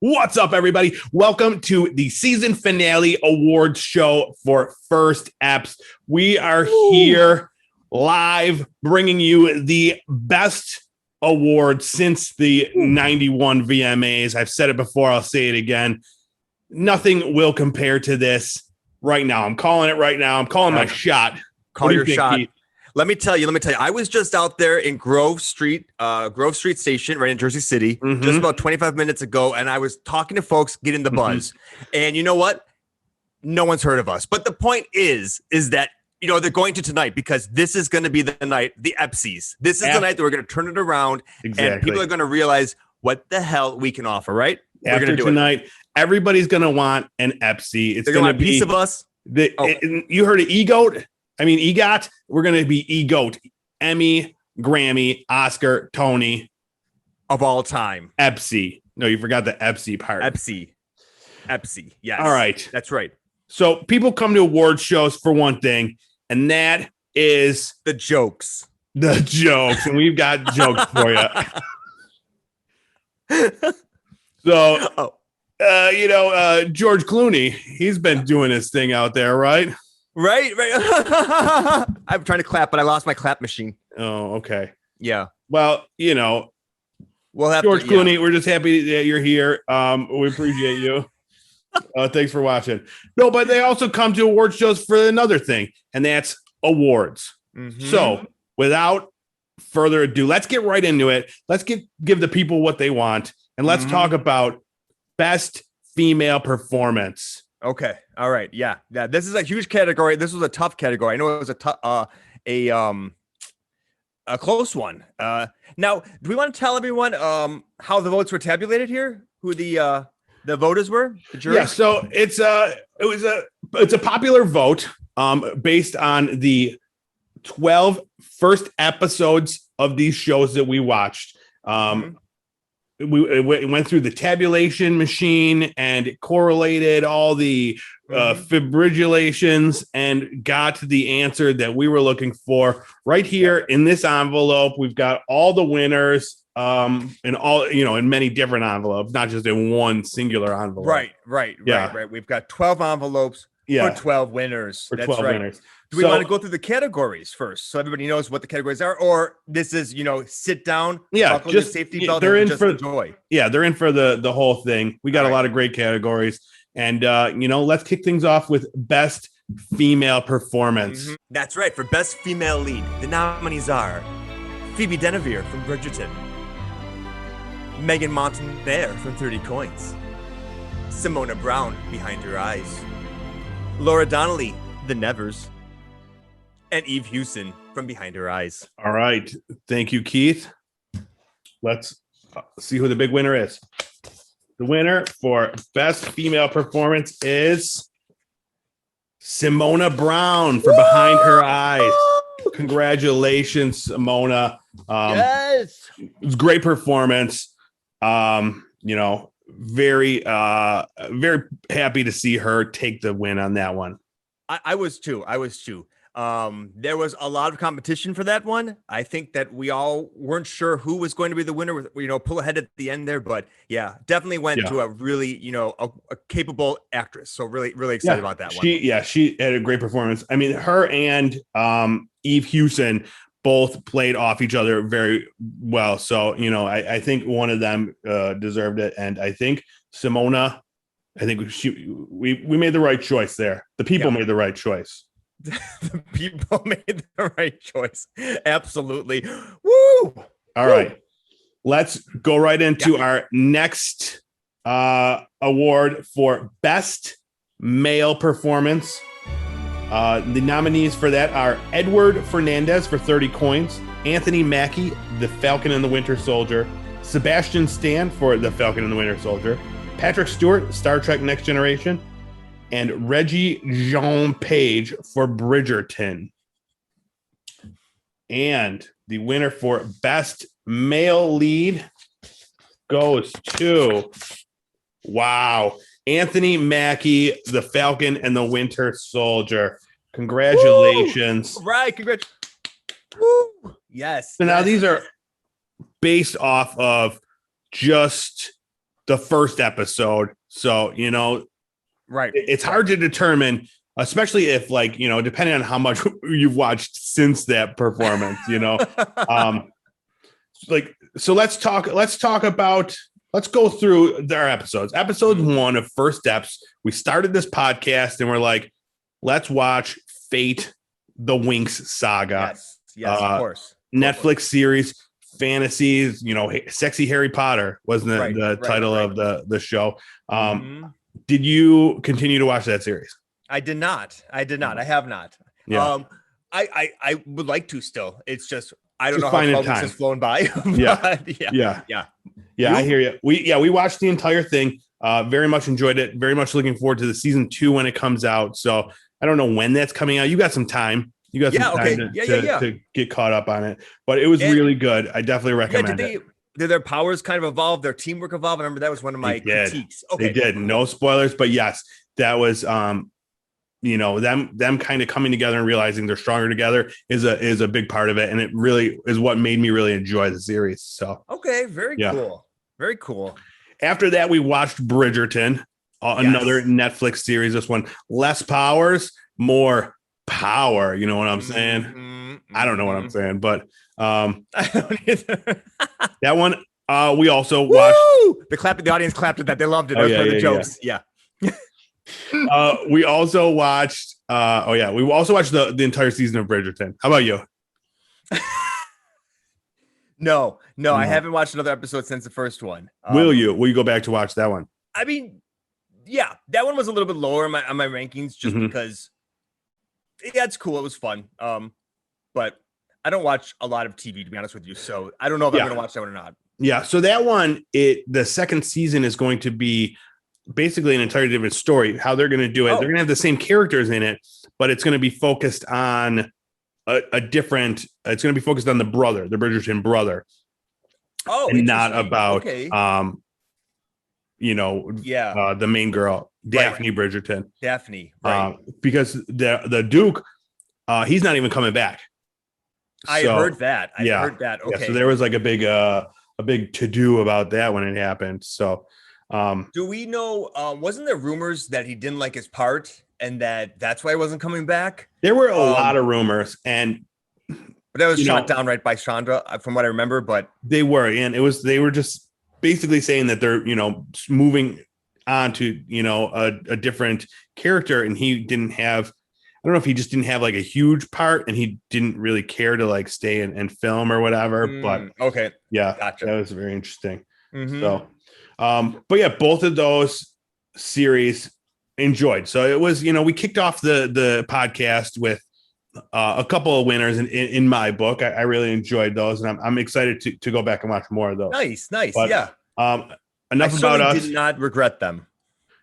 What's up, everybody? Welcome to the season finale awards show for First Eps. We are here live bringing you the best award since the 91 VMAs. I've said it before. I'll say it again. Nothing will compare to this right now. I'm calling it right now. I'm calling my shot. Call your shot. Keith? Let me tell you, I was just out there in Grove Street Station, right in Jersey City, just about 25 minutes ago. And I was talking to folks, getting the buzz. And you know what? No one's heard of us. But the point is that, you know, they're going to tonight because this is going to be the night, the Epsies. This is the night that we're going to turn it around. Exactly. And people are going to realize what the hell we can offer, right? After we're going to do tonight, everybody's going to want an Epsie. It's going to be a piece of us. You heard of EGOT. We're going to be EGOT. Emmy, Grammy, Oscar, Tony. Of all time. Epsie. No, you forgot the Epsie part. Epsie. Yes. All right. That's right. So people come to award shows for one thing, and that is the jokes. And we've got jokes for you. So, George Clooney, he's been doing his thing out there, right? Right. I'm trying to clap, but I lost my clap machine. Oh, okay. Yeah. Well, we'll have George Clooney, we're just happy that you're here. We appreciate you. Thanks for watching. No, but they also come to award shows for another thing, and that's awards. So without further ado, let's get right into it. Let's give the people what they want, and let's talk about best female performance. Okay. All right. Yeah. This is a huge category. This was a tough category. I know it was a close one. Now, do we want to tell everyone how the votes were tabulated here? Who the voters were? The jury? Yeah. So it's a popular vote based on the 12 first episodes of these shows that we watched. We went through the tabulation machine and it correlated all the fibrillations and got to the answer that we were looking for. Right here in this envelope, we've got all the winners in all, in many different envelopes, not just in one singular envelope. Right. We've got 12 envelopes for 12 winners. That's 12 winners. Do we want to go through the categories first so everybody knows what the categories are, or this is, sit down, buckle your safety belt, they're and in for enjoy? Yeah, they're in for the whole thing. We got a lot of great categories, and let's kick things off with best female performance. That's right. For best female lead, the nominees are Phoebe Denevere from Bridgerton, Megan Montanare from 30 Coins, Simona Brown, Behind Her Eyes, Laura Donnelly, The Nevers, and Eve Hewson from Behind Her Eyes. All right. Thank you, Keith. Let's see who the big winner is. The winner for best female performance is Simona Brown for Behind Her Eyes. Congratulations, Simona. Yes. It was a great performance. Very happy to see her take the win on that one. I was too. There was a lot of competition for that one. I think that we all weren't sure who was going to be the winner with, pull ahead at the end there, but yeah, definitely went to a really, a capable actress. So really, really excited about that one. She had a great performance. I mean, her and Eve Hewson both played off each other very well. So, I think one of them deserved it. And I think Simona, we made the right choice there. The people made the right choice. The people made the right choice. Absolutely. Woo! All right. Let's go right into our next award for best male performance. The nominees for that are Edward Fernandez for 30 Coins, Anthony Mackie, The Falcon and the Winter Soldier, Sebastian Stan for The Falcon and the Winter Soldier, Patrick Stewart, Star Trek Next Generation, and Reggie Jean Page for Bridgerton. And the winner for best male lead goes to, Anthony Mackie, The Falcon and the Winter Soldier. Congratulations. Woo! Right, congratulations. Woo! Yes. So now these are based off of just the first episode. So, right. It's hard to determine, especially if depending on how much you've watched since that performance, so let's go through our episodes. Episode 1 of First Eps. We started this podcast and we're like, let's watch Fate, the Winx Saga. Yes, of course. Netflix series, fantasies, Sexy Harry Potter was the title of the show. Did you continue to watch that series? I did not. I have not. Yeah. I would like to still. It's just I don't know how 12 weeks has flown by. Yeah. I hear you. We watched the entire thing. Very much enjoyed it. Very much looking forward to the season 2 when it comes out. So I don't know when that's coming out. You got some time. You got some time to get caught up on it. But it was really good. I definitely recommend it. Did their powers kind of evolve? Their teamwork evolve? I remember that was one of my critiques. Okay, they did. No spoilers, but yes, that was them kind of coming together and realizing they're stronger together is a big part of it, and it really is what made me really enjoy the series. So very cool, very cool. After that, we watched Bridgerton, another Netflix series. This one, less powers, more power. You know what I'm saying? I don't know what I'm saying, but I don't either. That one we also watched. The audience clapped at that. They loved it. That was for the jokes. Yeah. We also watched we also watched the entire season of Bridgerton. How about you? No, I haven't watched another episode since the first one. Will you go back to watch that one? I mean, yeah, that one was a little bit lower on my rankings just because it's cool. It was fun. But I don't watch a lot of TV, to be honest with you. So I don't know if I'm going to watch that one or not. Yeah. So that one, the second season is going to be basically an entirely different story. How they're going to do it. They're going to have the same characters in it, but it's going to be focused on it's going to be focused on the Bridgerton brother. And not about, the main girl, Daphne Bridgerton. Daphne. Right. Because the Duke, he's not even coming back. I heard that. Heard that. Okay. Yeah, so there was like a big to-do about that when it happened. So do we know, wasn't there rumors that he didn't like his part and that's why he wasn't coming back? There were a lot of rumors, but that was shot down right by Chandra from what I remember, but they were just basically saying that they're, moving on to, a different character, and he didn't have, I don't know if he just didn't have like a huge part and he didn't really care to like stay and film or whatever, but gotcha. That was very interesting. So, but yeah, both of those series enjoyed. So it was, we kicked off the podcast with a couple of winners in my book. I really enjoyed those, and I'm excited to go back and watch more of those. Nice. But, yeah. Enough about us. Did not regret them.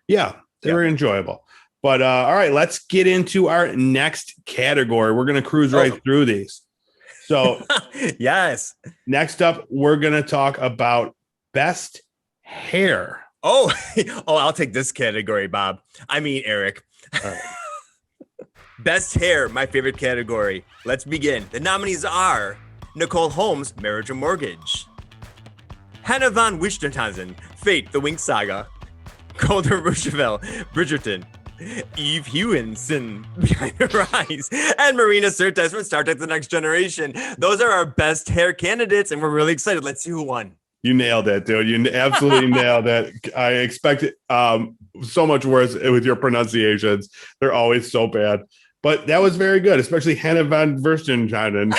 Yeah, they were enjoyable. But all right, let's get into our next category. We're going to cruise right through these. So yes. Next up, we're going to talk about best hair. Oh, I'll take this category, Bob. I mean, Eric. All right. Best hair, my favorite category. Let's begin. The nominees are Nicole Holmes, Marriage and Mortgage; Hannah von Wichtenhausen, Fate, the Winx Saga; Calder Rochevelle, Bridgerton; Eve Hewinson, Behind Her Eyes; and Marina Sirtis from Star Trek The Next Generation. Those are our best hair candidates, and we're really excited. Let's see who won. You nailed it, dude. You absolutely nailed it. I expected so much worse with your pronunciations. They're always so bad. But that was very good, especially Hannah von Wichtenhausen.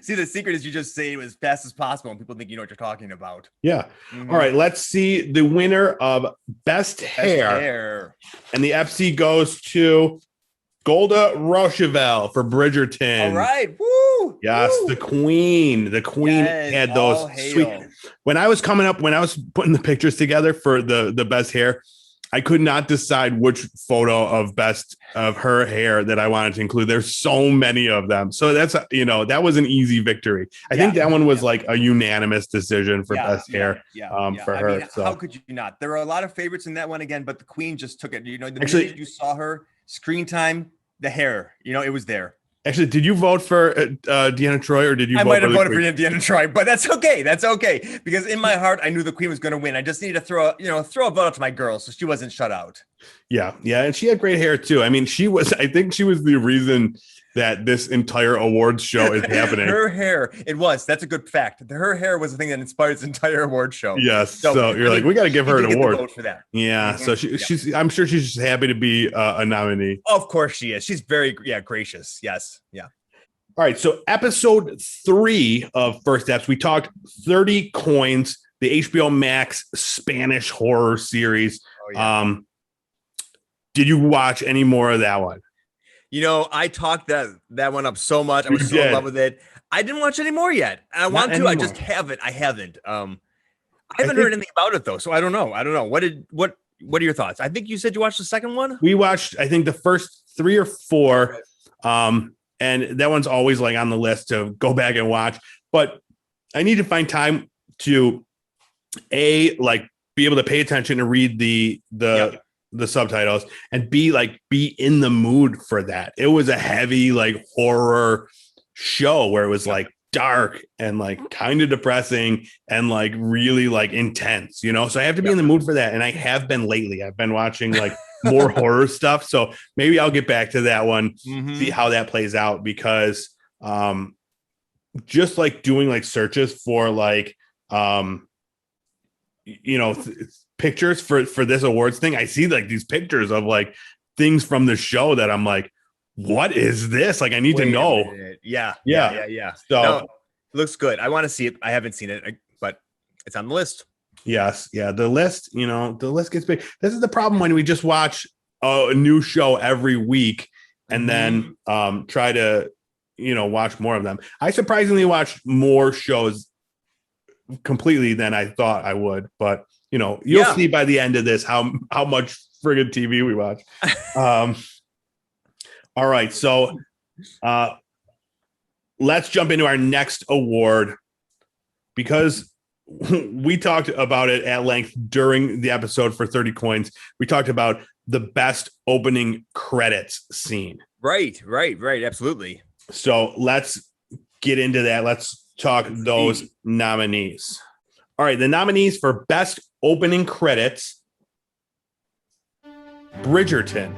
See, the secret is you just say it as fast as possible and people think you know what you're talking about. Yeah. All right, let's see the winner of best hair. And the FC goes to Golda Rochevelle for Bridgerton. All right. Woo! Yes, woo. The queen. The queen had those sweet. When I was putting the pictures together for the best hair, I could not decide which photo of her hair that I wanted to include. There's so many of them. So that's, that was an easy victory. I think that one was like a unanimous decision for best hair for her. Mean, so how could you not? There are a lot of favorites in that one again, but the queen just took it. The minute you saw her screen time, the hair, it was there. Actually, did you vote for Deanna Troy, or did you? I vote might have for voted for Deanna Troy, but that's okay. That's okay, because in my heart, I knew the Queen was going to win. I just needed to throw a vote out to my girl, so she wasn't shut out. Yeah, and she had great hair too. I mean, I think she was the reason that this entire awards show is happening. Her hair, that's a good fact. Her hair was the thing that inspired this entire award show. Yes, so you're like, we got to give her an award. Vote for that. Yeah, so she's. I'm sure she's just happy to be a nominee. Of course she is. She's very gracious. Yes, yeah. All right, so episode 3 of First Eps, we talked 30 Coins, the HBO Max Spanish horror series. Oh, yeah. Did you watch any more of that one? I talked that one up so much. I was so in love with it. I didn't watch any more yet. I want to. I just haven't. I haven't. I haven't heard anything about it though, so I don't know. What are your thoughts? I think you said you watched the second one. We watched, I think, the first 3 or 4. And that one's always like on the list to go back and watch. But I need to find time to be able to pay attention and read the subtitles, and be in the mood for that. It was a heavy horror show where it was dark and kind of depressing and really intense, so I have to be in the mood for that. And I have been lately. I've been watching more horror stuff, so maybe I'll get back to that one, see how that plays out, because just doing searches for pictures for this awards thing, I see these pictures of things from the show that I'm like, what is this? I need to know. Yeah. So it looks good. I want to see it. I haven't seen it, but it's on the list. Yes. Yeah. The list, the list gets big. This is the problem when we just watch a new show every week and then try to, watch more of them. I surprisingly watched more shows completely than I thought I would, but you'll see by the end of this how much friggin' TV we watch. All right. So let's jump into our next award, because we talked about it at length during the episode for 30 Coins. We talked about the best opening credits scene. Right. Absolutely. So let's get into that. Let's talk those nominees. All right. The nominees for best opening credits: Bridgerton,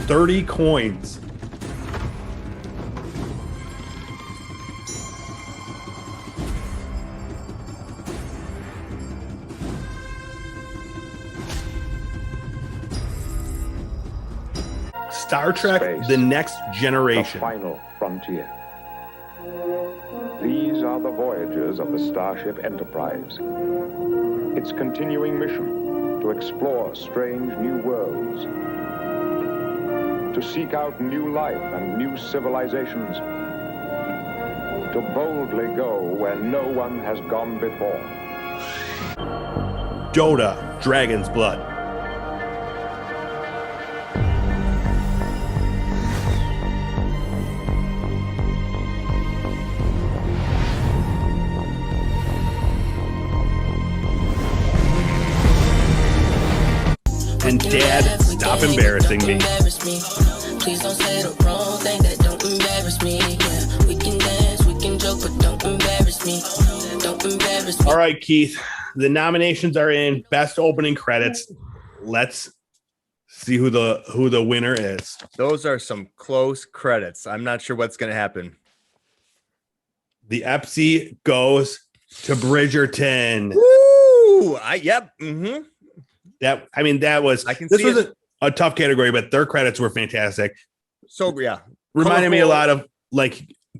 $30 Coins, Star Trek: Space, The Next Generation, the final frontier. These are the voyages of the Starship Enterprise. Its continuing mission to explore strange new worlds, to seek out new life and new civilizations, to boldly go where no one has gone before. Dota: Dragon's Blood, and Dad, Stop Embarrassing Me. Please don't say the wrong thing that don't embarrass me. Yeah, we can dance, we can joke, but don't embarrass me. Don't embarrass me. All right, Keith, the nominations are in. Best opening credits. Let's see who the winner is. Those are some close credits. I'm not sure what's going to happen. The Epsy goes to Bridgerton. Woo! Yep. That was, this was a tough category, but their credits were fantastic. So yeah, reminded me a lot of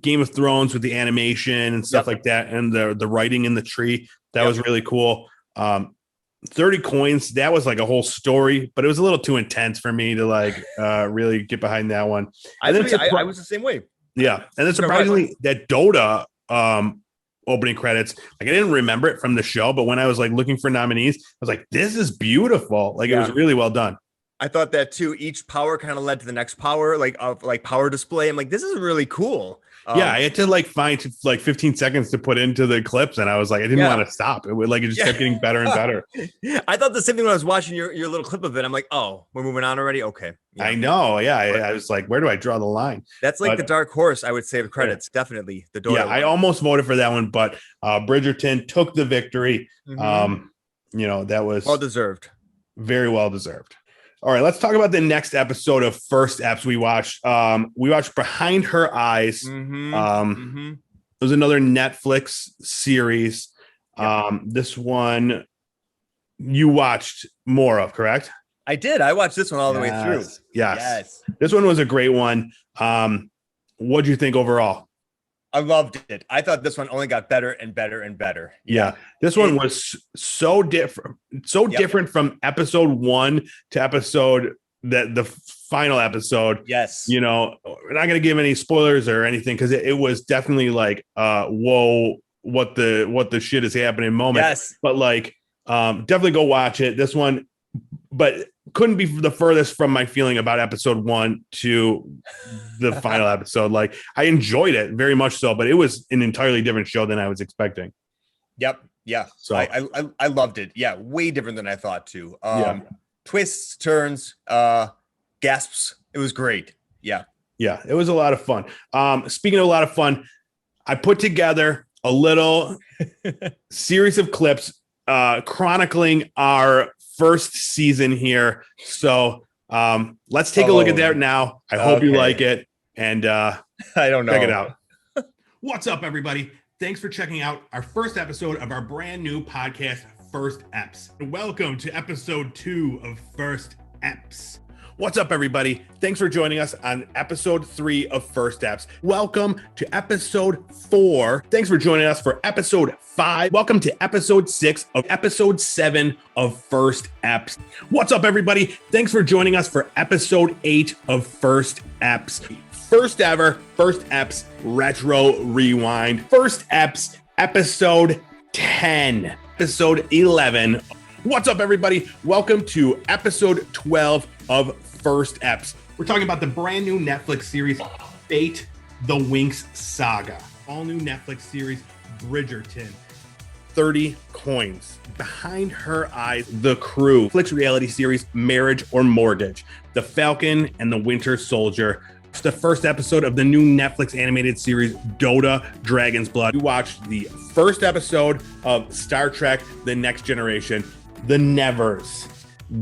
Game of Thrones with the animation and stuff like that, and the writing in the tree. That was really cool. 30 Coins, that was a whole story, but it was a little too intense for me to really get behind that one. I was the same way. Yeah, and then surprisingly, that Dota opening credits, I didn't remember it from the show, but when I was looking for nominees, I was like, this is beautiful. It was really well done. I thought that too. Each power kind of led to the next power, like power display. I'm like, this is really cool. Yeah, I had to find 15 seconds to put into the clips, and I was like, I didn't want to stop. It just kept getting better and better. I thought the same thing when I was watching your little clip of it. I'm like, oh, we're moving on already. Okay. Yeah. I know. Yeah, I was like, where do I draw the line? That's like the dark horse. I would say the credits definitely the Doyle. Yeah, I almost voted for that one, but Bridgerton took the victory. Mm-hmm. That was well deserved. Very well deserved. All right, let's talk about the next episode of First Eps we watched. We watched Behind Her Eyes. It was another Netflix series. This one you watched more of, correct? I did. I watched this one all the way through. Yes. This one was a great one. What'd you think overall? I loved it. I thought this one only got better and better and better. Yeah. This one was so different, different from episode 1 to the final episode. Yes. We're not going to give any spoilers or anything, because it was definitely like, whoa, what the shit is happening moment. Yes. But definitely go watch it. This one, but couldn't be the furthest from my feeling about episode 1 to the final episode. Like, I enjoyed it very much so, but it was an entirely different show than I was expecting. Yep. Yeah. So I loved it. Yeah. Way different than I thought too. Twists, turns, gasps. It was great. Yeah. Yeah. It was a lot of fun. Speaking of a lot of fun, I put together a little series of clips chronicling our first season here. So let's take a look at that now. I hope you like it. And I don't know. Check it out. What's up, everybody? Thanks for checking out our first episode of our brand new podcast, First Eps. Welcome to episode 2 of First Eps. What's up, everybody? Thanks for joining us on episode 3 of First Eps. Welcome to episode 4. Thanks for joining us for episode 5. Welcome to episode 6 of episode 7 of First Eps. What's up, everybody? Thanks for joining us for episode 8 of First Eps. First ever First Eps Retro Rewind. First Eps episode 10. Episode 11. What's up, everybody? Welcome to episode 12 of First Eps. We're talking about the brand new Netflix series, Fate the Winx Saga. All new Netflix series, Bridgerton. 30 coins. Behind Her Eyes, The Crew. Netflix reality series, Marriage or Mortgage. The Falcon and the Winter Soldier. It's the first episode of the new Netflix animated series, Dota Dragon's Blood. We watched the first episode of Star Trek, The Next Generation, The Nevers.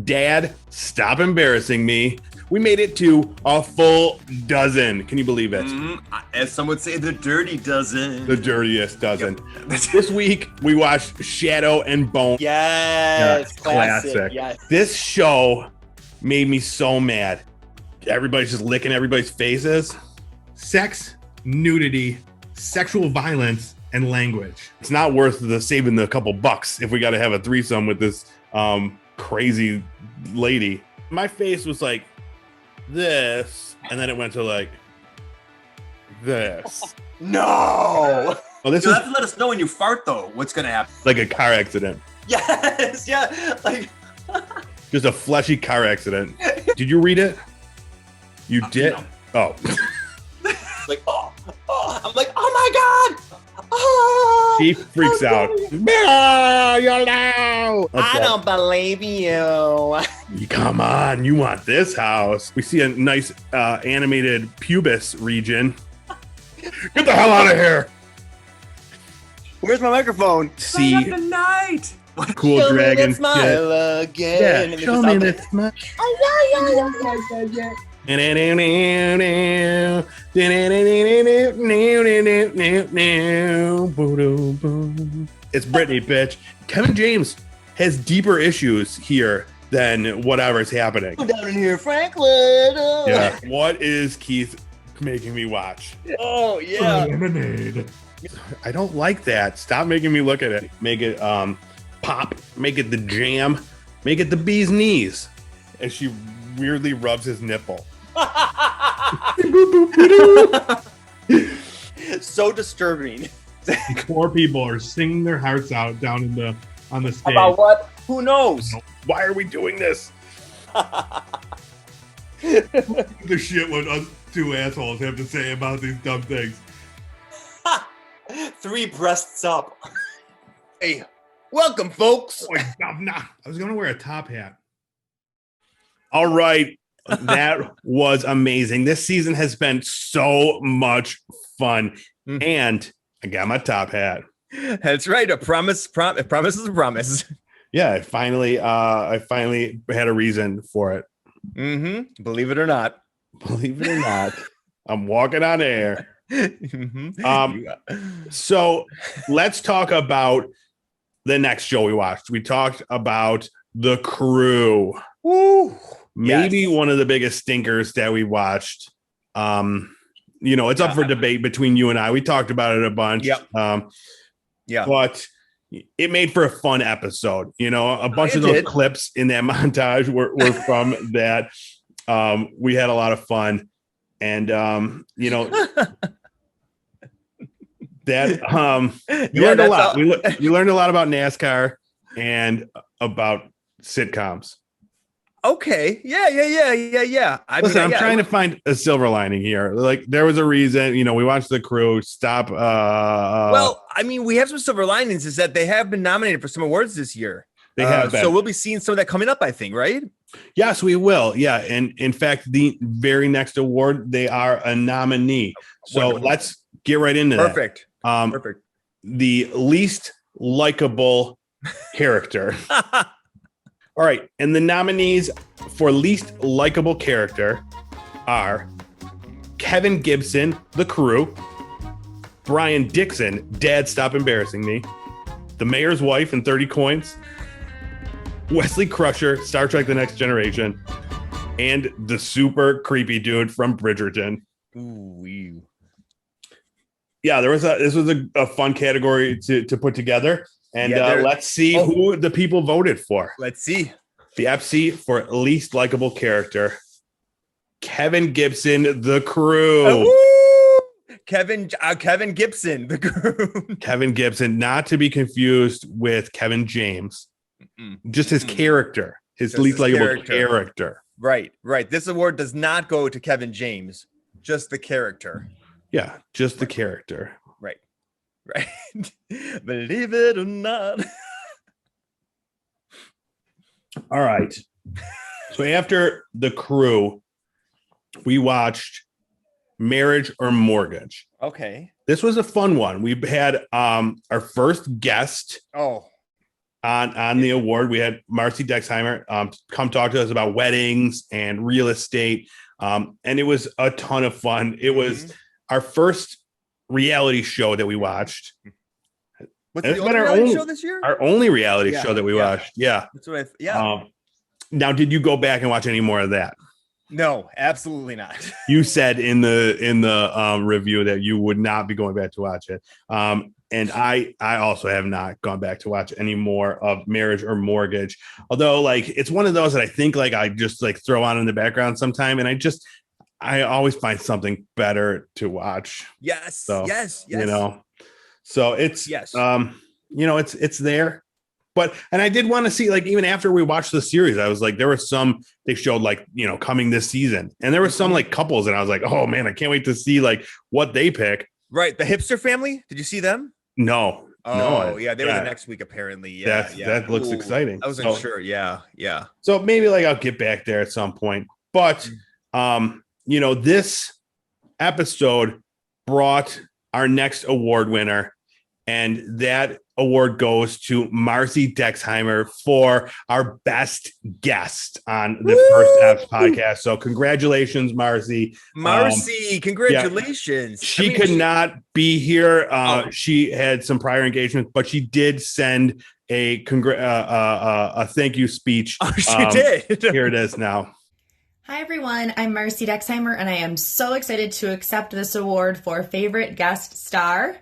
Dad, stop embarrassing me. We made it to a full dozen. Can you believe it? As some would say, the dirty dozen. The dirtiest dozen. Yep. This week, we watched Shadow and Bone. Yes, classic. Yes. This show made me so mad. Everybody's just licking everybody's faces. Sex, nudity, sexual violence, and language. It's not worth saving the couple bucks if we got to have a threesome with this crazy lady. My face was like this, and then it went to like this. No. Oh, this You'll is have to let us know when you fart, though. What's gonna happen? Like a car accident. Yes. Yeah. Like just a fleshy car accident. Did you read it? You did? No. Oh. Like, oh. I'm like, oh my God. Oh, she freaks out. I don't believe you. Come on, you want this house. We see a nice animated pubis region. Get the hell out of here. Where's my microphone? See the night. Cool show dragon. Me that smile again. Yeah, show me that smile. It's Britney, bitch. Kevin James has deeper issues here than whatever's happening. Down in here, Franklin. Yeah. What is Keith making me watch? Oh yeah. Lemonade. I don't like that. Stop making me look at it. Make it pop. Make it the jam. Make it the bee's knees. And she weirdly rubs his nipple. So disturbing. Poor people are singing their hearts out down on the stage. About what? Who knows? Why are we doing this? The shit what us two assholes have to say about these dumb things. 3 breasts up. Hey, welcome, folks. Oh, I was going to wear a top hat. All right. That was amazing. This season has been so much fun. And I got my top hat. That's right. A promise is a promise. Yeah, I finally had a reason for it. Mm-hmm. Believe it or not. Believe it or not. I'm walking on air. So let's talk about the next show we watched. We talked about The Crew. Woo! Maybe one of the biggest stinkers that we watched. It's up for debate between you and I. We talked about it a bunch. Yep. But it made for a fun episode. A bunch of those clips in that montage were from that. We had a lot of fun. And that you learned a lot. You learned a lot about NASCAR and about sitcoms. Okay. Yeah. I'm trying to find a silver lining here. Like, there was a reason, we watched The Crew. Stop. We have some silver linings. Is that they have been nominated for some awards this year. They have been. So we'll be seeing some of that coming up, I think, right? Yes, we will. Yeah. And in fact, the very next award, they are a nominee. So Wonderful. Let's get right into that. Perfect. Perfect. The least likable character. All right. And the nominees for least likable character are Kevin Gibson, The Crew, Brian Dixon, Dad, Stop Embarrassing Me, The Mayor's Wife in 30 Coins, Wesley Crusher, Star Trek The Next Generation, and the super creepy dude from Bridgerton. Ooh. Yeah, this was a fun category to put together. And let's see who the people voted for. Let's see. The FC for least likable character. Kevin Gibson, The Crew. Kevin Gibson, The Crew. Kevin Gibson, not to be confused with Kevin James. Just his character. His least likable character. Right. This award does not go to Kevin James. Just the character. Yeah, just the character. Right. Believe it or not. All right. So after The Crew, we watched Marriage or Mortgage. Okay. This was a fun one. We had our first guest on the award. We had Marcy Dexheimer come talk to us about weddings and real estate. And it was a ton of fun. It was our first reality show that we watched. What's the only reality show this year? Our only reality show that we watched. Yeah. That's what Now, did you go back and watch any more of that? No, absolutely not. You said in the review that you would not be going back to watch it. And I also have not gone back to watch any more of Marriage or Mortgage. Although, like, it's one of those that I think, like, I just like throw on in the background sometime, and I always find something better to watch. Yes. So, yes. So it's it's there. And I did want to see, like, even after we watched the series, I was like, there were some they showed, like, coming this season, and there were some like couples, and I was like, oh man, I can't wait to see like what they pick. Right, the hipster family. Did you see them? No. Yeah, they were the next week apparently. Yeah, that looks exciting. I wasn't sure. Yeah. So maybe like I'll get back there at some point. But this episode brought our next award winner. And that award goes to Marcy Dexheimer for our best guest on the First Eps podcast. So congratulations, Marcy. Congratulations. Yeah. She could not be here. She had some prior engagements, but she did send a thank you speech. Oh, she did. Here it is now. Hi, everyone. I'm Marcy Dexheimer, and I am so excited to accept this award for Favorite Guest Star.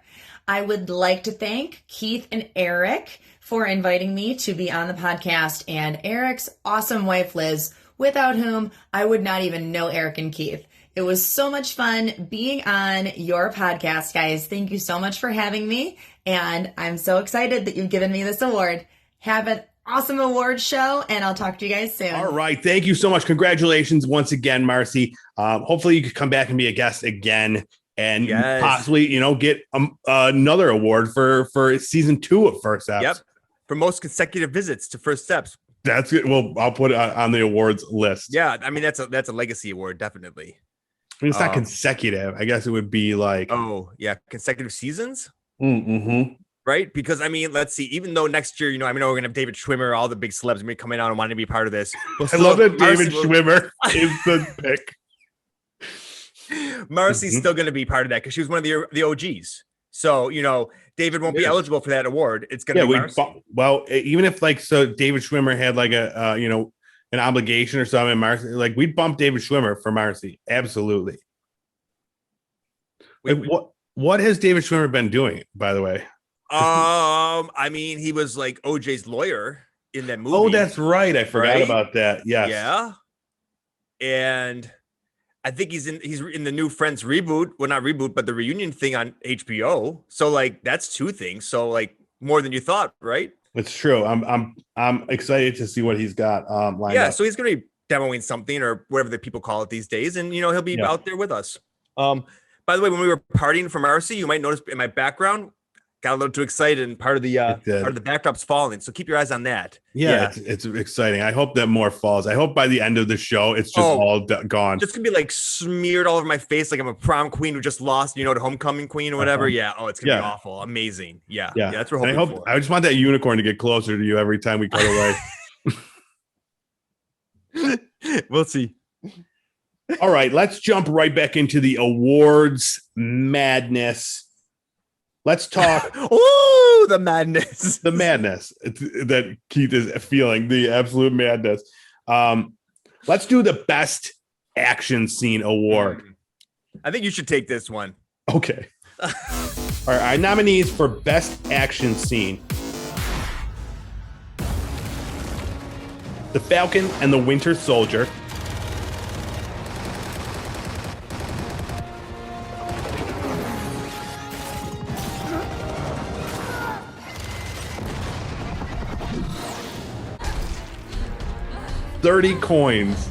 I would like to thank Keith and Eric for inviting me to be on the podcast, and Eric's awesome wife, Liz, without whom I would not even know Eric and Keith. It was so much fun being on your podcast, guys. Thank you so much for having me, and I'm so excited that you've given me this award. Have an awesome award show, and I'll talk to you guys soon. All right. Thank you so much. Congratulations once again, Marcy. Hopefully you could come back and be a guest again and possibly, get another award for season 2 of First Eps. Yep. For most consecutive visits to First Eps. That's good. Well, I'll put it on the awards list. Yeah. I mean, that's a legacy award. Definitely. I mean, it's not consecutive. I guess it would be like, consecutive seasons. Mm-hmm. Right? Because I mean, let's see, even though next year, I know we're gonna have David Schwimmer, all the big celebs gonna be coming out and wanting to be part of this. I love that David Schwimmer is the pick. Marcy's still gonna be part of that because she was one of the OGs. So, David won't be eligible for that award. It's gonna be Marcy. Even if David Schwimmer had like a an obligation or something, Marcy, like we'd bump David Schwimmer for Marcy. Absolutely. What has David Schwimmer been doing, by the way? I mean, he was like OJ's lawyer in that movie. Oh, that's right. I forgot about that. Yes. Yeah. And I think he's in the new Friends reboot. Well, not reboot, but the reunion thing on HBO. So like that's 2 things. So like more than you thought, right? It's true. I'm excited to see what he's got lined up. So he's gonna be demoing something or whatever the people call it these days, and he'll be out there with us. By the way, when we were partying for Marcy, you might notice in my background, got a little too excited, and part of the backdrop's falling. So keep your eyes on that. Yeah. It's exciting. I hope that more falls. I hope by the end of the show, it's just all gone. Just gonna be like smeared all over my face, like I'm a prom queen who just lost, the homecoming queen or whatever. Yeah. Oh, it's gonna be awful. Amazing. Yeah. That's what we're hoping for. I just want that unicorn to get closer to you every time we cut away. We'll see. All right, let's jump right back into the awards madness. Let's talk. Oh, the madness. The madness that Keith is feeling, the absolute madness. Let's do the best action scene award. I think you should take this one. Okay. All right, our nominees for best action scene: The Falcon and the Winter Soldier, $30 coins.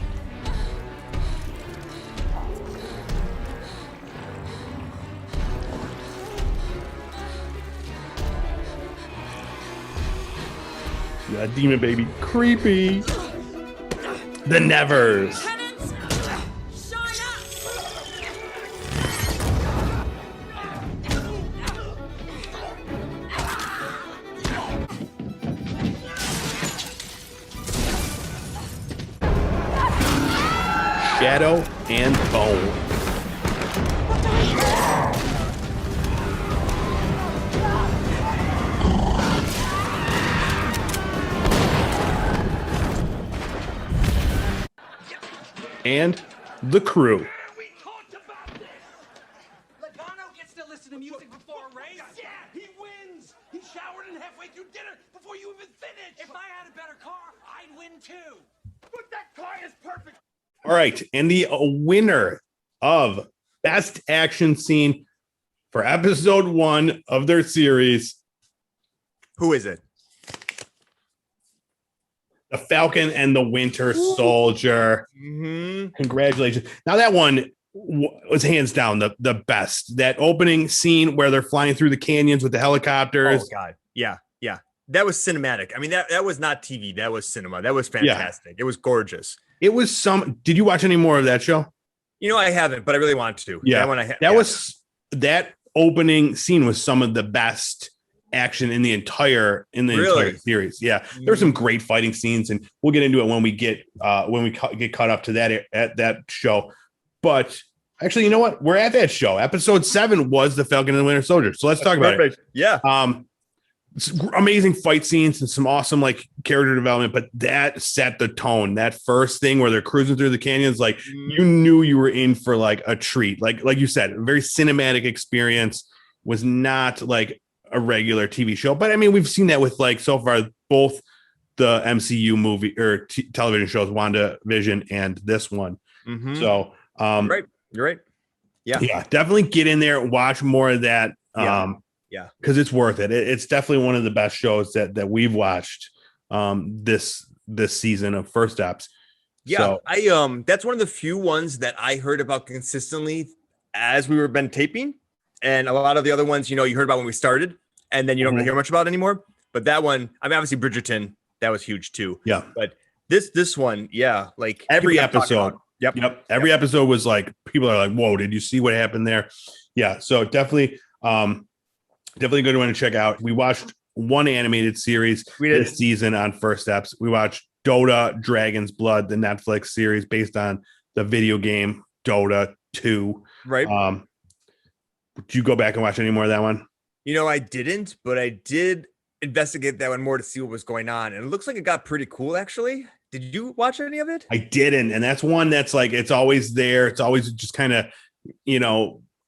Yeah, demon baby. Creepy. The Nevers. Shadow and Bone. And The Crew. Logano gets to listen to music before a race. Yeah, he wins. He showered in halfway through dinner before you even finished. If I had a better car, I'd win too. But that car is perfect. All right, and the winner of Best Action Scene for episode 1 of their series. Who is it? The Falcon and the Winter Soldier. Mm-hmm. Congratulations. Now that one was hands down the best. That opening scene where they're flying through the canyons with the helicopters. Oh, God. Yeah. That was cinematic. I mean, that was not TV. That was cinema. That was fantastic. Yeah. It was gorgeous. It was did you watch any more of that show? I haven't, but I really want to. Yeah. That opening scene was some of the best action in the entire series. Yeah. There's some great fighting scenes, and we'll get into it when we get caught up to that show. But actually, you know what? We're at that show. Episode 7 was The Falcon and the Winter Soldier. So let's talk about it. Yeah. Amazing fight scenes and some awesome character development, but that set the tone. That first thing where they're cruising through the canyons, you knew you were in for a treat. Like you said, a very cinematic experience. Was not a regular TV show, but I mean, we've seen that with so far both the MCU movie or television shows, WandaVision and this one. Mm-hmm. So you're right. Yeah, definitely get in there, watch more of that. Yeah. Because it's worth it. It's definitely one of the best shows that we've watched this season of First Eps. Yeah, So, I that's one of the few ones that I heard about consistently as we were been taping, and a lot of the other ones, you heard about when we started, and then you don't really hear much about anymore. But that one, I mean, obviously Bridgerton, that was huge too. Yeah, but this one, yeah, like every episode. Yep. Every episode was like, people are like, whoa, did you see what happened there? Yeah. So definitely a good one to check out. We watched one animated series this season on First Eps. We watched Dota Dragon's Blood, the Netflix series based on the video game Dota 2. Right. Did you go back and watch any more of that one? I didn't, but I did investigate that one more to see what was going on. And it looks like it got pretty cool, actually. Did you watch any of it? I didn't. And that's one that's like, it's always there. It's always just kind of,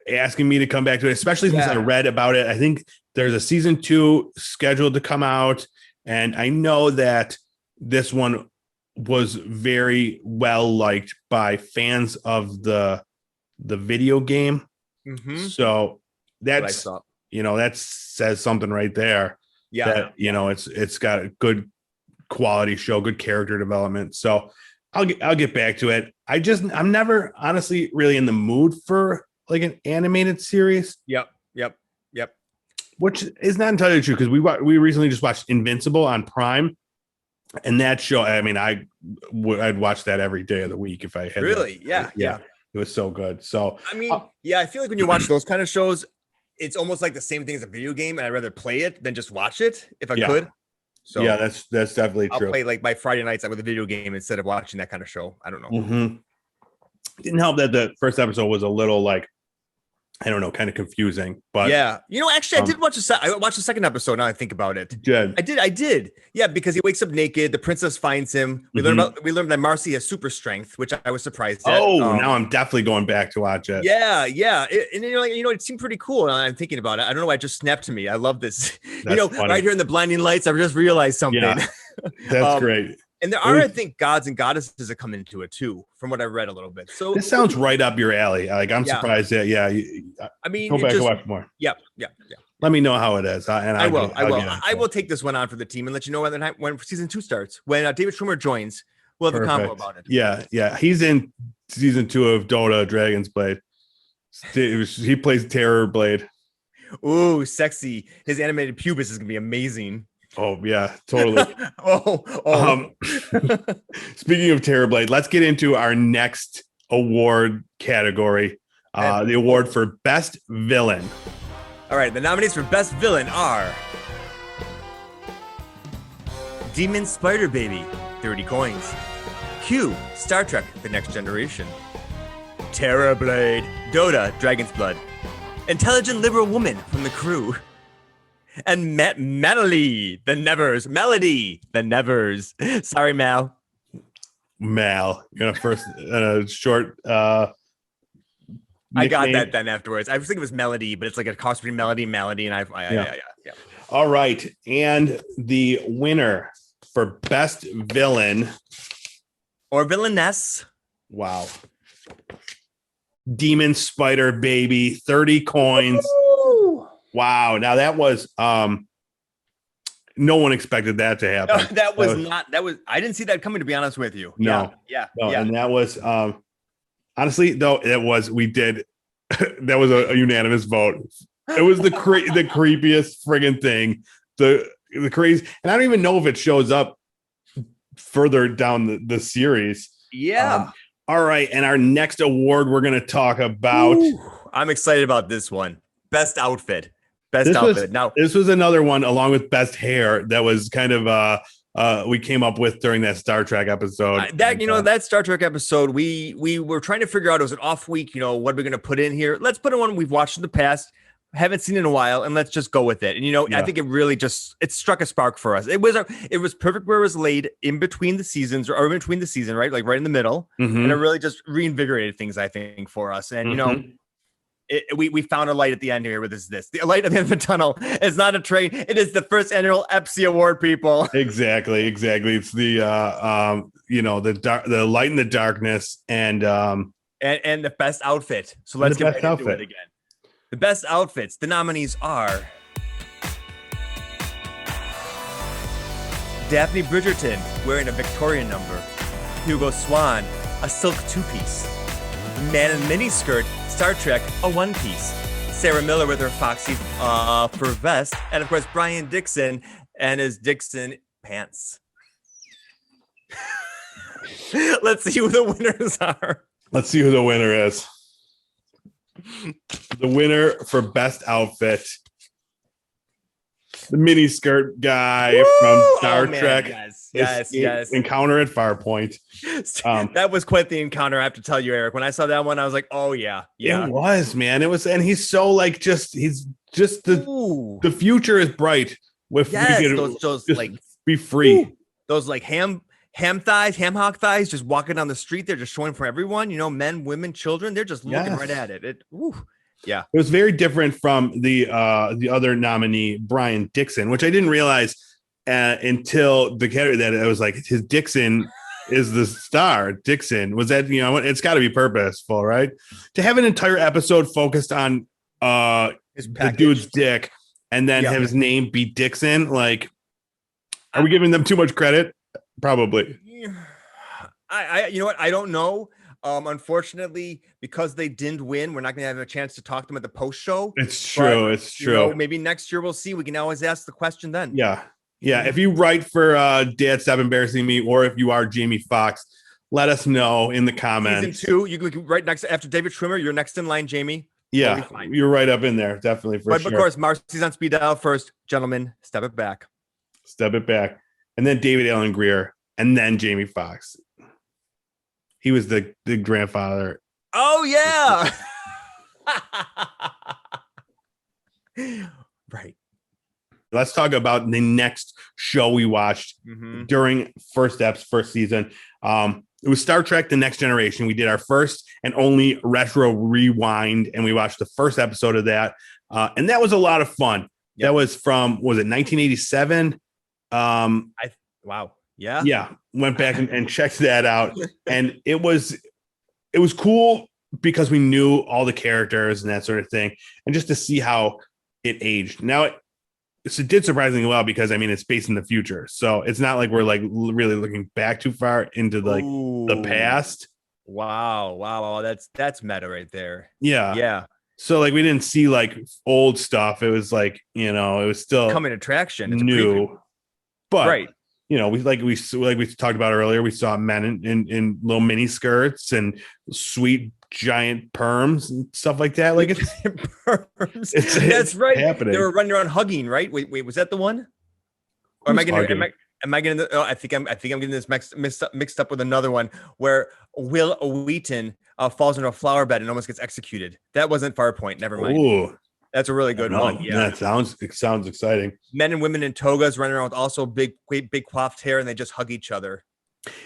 asking me to come back to it, especially since I read about it. I think there's a season 2 scheduled to come out. And I know that this one was very well liked by fans of the video game. Mm-hmm. So that's, that says something right there. Yeah. That, it's got a good quality show, good character development. So I'll get back to it. I'm never honestly really in the mood for like an animated series. Yep. Which is not entirely true, because we recently just watched Invincible on Prime, and that show, I mean, I'd watch that every day of the week if I had. Really? Yeah. It was so good. So I mean, I feel like when you watch those kind of shows, it's almost like the same thing as a video game, and I'd rather play it than just watch it if I could. So yeah, that's definitely true. I'll play like my Friday nights with a video game instead of watching that kind of show. I don't know. Mm-hmm. Didn't help that the first episode was a little like, I don't know, kind of confusing. But yeah, actually, I did watch I watched the second episode. Now I think about it. Good. I did. Yeah, because he wakes up naked. The princess finds him. We learned that Marcy has super strength, which I was surprised at. Oh, now I'm definitely going back to watch it. Yeah. And you're like, it seemed pretty cool. And I'm thinking about it. I don't know why it just snapped to me. I love this. That's funny. Right here in the blinding lights, I've just realized something. Yeah, that's great. And there are, I think, gods and goddesses that come into it too, from what I read a little bit. So this sounds right up your alley. Like, I'm surprised that. Yeah. I mean, go back and watch more. Yeah. Let me know how it is. I will. I will take this one on for the team and let you know when season 2 starts. When David Schwimmer joins, we'll have a combo about it. Yeah. He's in season 2 of Dota Dragon's Blade. He plays Terror Blade. Ooh, sexy. His animated pubis is gonna be amazing. Oh yeah, totally. oh. Speaking of Terror Blade, let's get into our next award category. The award for Best Villain. All right, the nominees for Best Villain are Demon Spider Baby, 30 coins. Q, Star Trek, The Next Generation. Terror Blade, Dota, Dragon's Blood. Intelligent liberal woman from the crew. And Melody, the Nevers. Sorry, Mal. You're gonna first short. I got that then afterwards. I was thinking it was Melody, but it's like a cross between Melody, and yeah. All right, and the winner for Best Villain or Villainess. Wow. Demon Spider Baby, 30 coins. Ooh. Wow. Now that was no one expected that to happen. I didn't see that coming, to be honest with you. No. Yeah. And that was honestly though, that was a unanimous vote. It was the creepiest friggin' thing. The crazy, and I don't even know if it shows up further down the series. Yeah. All right, and our next award we're going to talk about. Ooh, I'm excited about this one. Best outfit. Now, this was another one along with best hair that was kind of we came up with during that Star Trek episode. That Star Trek episode, we were trying to figure out, it was an off week, what are we going to put in here? Let's put in one we've watched in the past, haven't seen in a while, and let's just go with it. And I think it really it struck a spark for us. It was perfect where it was laid in between the seasons, or in between the season, right? Like right in the middle. Mm-hmm. And it really just reinvigorated things, I think, for us. And we found a light at the end here with this. The light at the end of the tunnel is not a train. It is the first annual EPSI Award, people. Exactly. It's the the light in the darkness and the best outfit. So let's get right into it again. The best outfits. The nominees are Daphne Bridgerton wearing a Victorian number. Hugo Swan, a silk two-piece. Man in miniskirt, Star Trek, a one-piece. Sarah Miller with her foxy fur vest. And of course, Brian Dixon and his Dixon pants. Let's see who the winners are. Let's see who the winner is. The winner for best outfit, the mini skirt guy from Star Trek. Yes. Encounter at Farpoint. That was quite the encounter. I have to tell you, Eric. When I saw that one, I was like, "Oh yeah." It was, man. It was, and he's so like he's just the future is bright. With those like be free. Ooh, those like ham hock thighs, just walking down the street. They're just showing for everyone. You know, men, women, children. They're just looking right at it. Yeah. It was very different from the other nominee, Brian Dixon, which I didn't realize until the category that it was like his Dixon is the star. Dixon was that, you know, it's got to be purposeful, right? To have an entire episode focused on the dude's dick and then have his name be Dixon. Like, are we giving them too much credit? Probably. I you know what? I don't know. Unfortunately, because they didn't win, we're not going to have a chance to talk to them at the post show. It's true. It's true. You know, maybe next year we'll see. We can always ask the question then. Yeah. If you write for Dad Stop Embarrassing Me, or if you are Jamie Foxx, let us know in the comments. Season 2, you can right next after David Schwimmer. You're next in line, Jamie. Yeah, you're right up in there, definitely for sure. But of course, Marcy's on speed dial first. Gentlemen, step it back. And then David Allen Greer, and then Jamie Foxx. He was the grandfather. Oh yeah. Right. Let's talk about the next show we watched during First Eps first season. It was Star Trek: The Next Generation. We did our first and only retro rewind, and we watched the first episode of that. And that was a lot of fun. Yep. That was from, was it 1987? Wow. Yeah. Yeah. Went back and checked that out. And it was cool because we knew all the characters and that sort of thing. And just to see how it aged. Now, it did surprisingly well because, I mean, it's based in the future. So it's not like we're like really looking back too far into like the past. Wow. That's meta right there. Yeah. So like we didn't see like old stuff. It was like, you know, it was still coming attraction. It's new. But right. You know, we talked about earlier, we saw men in little mini skirts and sweet giant perms and stuff like that. Like it's that's right. Happening. They were running around hugging, right? Wait, was that the one? Or am I getting I think I'm getting this mixed up with another one where Will Wheaton falls into a flower bed and almost gets executed. That wasn't Farpoint. Never mind. Ooh. That's a really good one. Yeah, that sounds exciting. Men and women in togas running around with also big coiffed hair, and they just hug each other.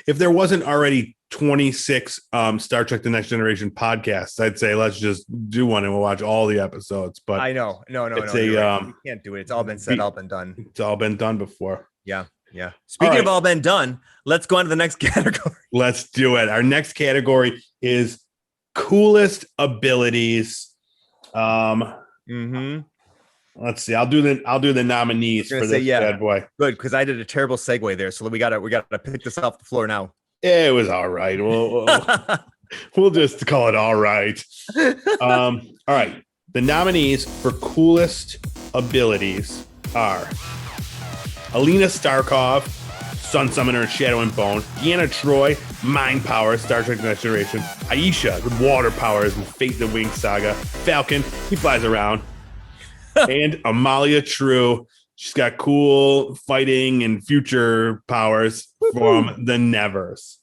If there wasn't already 26 Star Trek: The Next Generation podcasts, I'd say let's just do one and we'll watch all the episodes. But I know, no, it's you can't do it. It's all been said, all been done. It's all been done before. Yeah. Speaking of all been done, let's go on to the next category. Let's do it. Our next category is coolest abilities. Let's see. I'll do the nominees for this bad boy. Good, because I did a terrible segue there. So we gotta pick this off the floor now. It was all right. We'll just call it all right. All right. The nominees for coolest abilities are Alina Starkov, Sun Summoner, Shadow and Bone; Deanna Troi, Mind Power, Star Trek: The Next Generation; Aisha, the Water Powers and Fate the Wing Saga; Falcon, he flies around; and Amalia True, she's got cool fighting and future powers from the Nevers.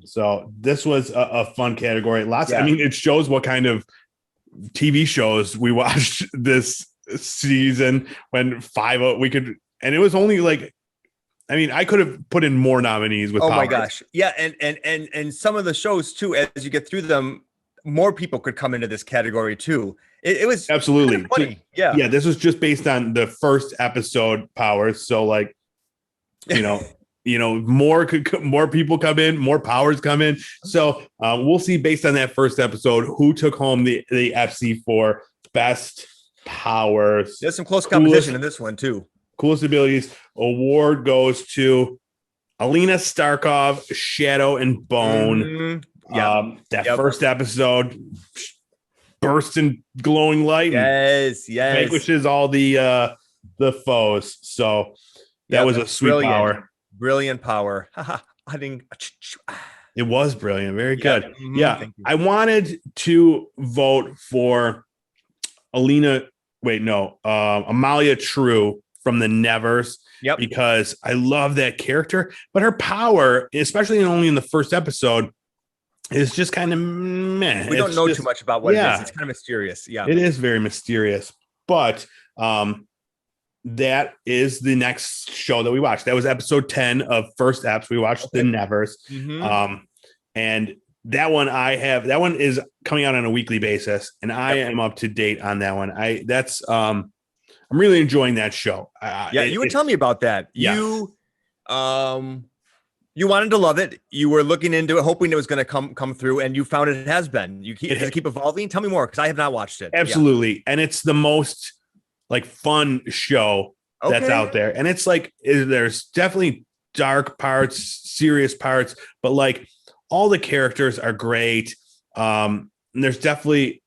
So this was a fun category. I mean, it shows what kind of TV shows we watched this season. When and it was only like, I mean, I could have put in more nominees with. Oh my gosh. Yeah. And some of the shows too, as you get through them, more people could come into this category too. It was absolutely funny. Yeah. Yeah. This was just based on the first episode powers. So like, more people come in, more powers come in. So we'll see based on that first episode who took home the FC for best powers. There's some close competition in this one too. coolest abilities award goes to Alina Starkov, Shadow and Bone. That first episode bursts in glowing light. Yes. Vanquishes all the foes. So that was a sweet power. Brilliant power. I think it was brilliant. Very good. Mm-hmm. Yeah. I wanted to vote for Amalia True from the Nevers. Yep. Because I love that character, but her power, especially only in the first episode, is just kind of meh. We don't know too much about what it is. It's kind of mysterious. Yeah. It is very mysterious. But that is the next show that we watched. That was episode 10 of First Eps. We watched the Nevers. Mm-hmm. And that one is coming out on a weekly basis, and I am up to date on that one. I'm really enjoying that show. You were telling me about that. Yeah. You wanted to love it. You were looking into it, hoping it was going to come through, and you found it has been. Does it keep evolving? Tell me more, because I have not watched it. Absolutely. Yeah. And it's the most fun show that's out there. And it's there's definitely dark parts, serious parts, but all the characters are great. And there's definitely